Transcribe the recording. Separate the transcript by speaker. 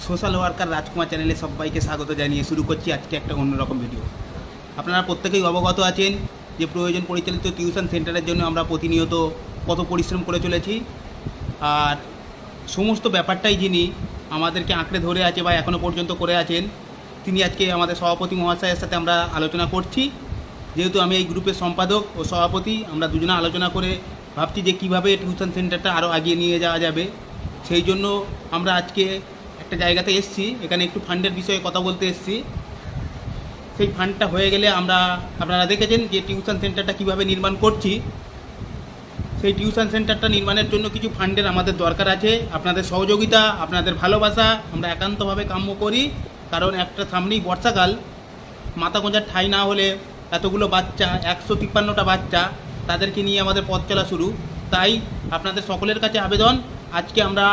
Speaker 1: Social worker রাজকুমার চ্যানেলে সবাইকে স্বাগত জানিয়ে শুরু করছি আজকে একটা অন্যরকম ভিডিও। আপনারা প্রত্যেকেই অবগত আছেন যে প্রয়োজন পরিচালিত টিউশন সেন্টারের জন্য আমরা প্রতিনিয়ত কত পরিশ্রম করে চলেছি, আর সমস্ত ব্যাপারটাই যিনি আমাদেরকে আঁকড়ে ধরে আছে বা এখনও পর্যন্ত করে আছেন, তিনি আজকে আমাদের সভাপতি মহাশয়ের সাথে আমরা আলোচনা করছি। যেহেতু আমি এই গ্রুপের সম্পাদক ও সভাপতি, আমরা দুজনে আলোচনা করে ভাবছি যে কীভাবে টিউশন সেন্টারটা আরও এগিয়ে নিয়ে যাওয়া যাবে। সেই জন্য আমরা আজকে একটা জায়গাতে এসেছি, এখানে একটু ফান্ডের বিষয়ে কথা বলতে এসেছি। সেই ফান্ডটা হয়ে গেলে আপনারা দেখেছেন যে টিউশন সেন্টারটা কীভাবে নির্মাণ করছি। সেই টিউশন সেন্টারটা নির্মাণের জন্য কিছু ফান্ডের আমাদের দরকার আছে, আপনাদের সহযোগিতা, আপনাদের ভালোবাসা আমরা একান্তভাবে কাম্য করি। কারণ একটা সামনেই বর্ষাকাল, মাথা গোঁজার ঠাঁই না হলে এতগুলো বাচ্চা, 153টা বাচ্চা, তাদেরকে নিয়ে আমাদের পথ চলা শুরু। তাই আপনাদের সকলের কাছে আবেদন, আজকে আমরা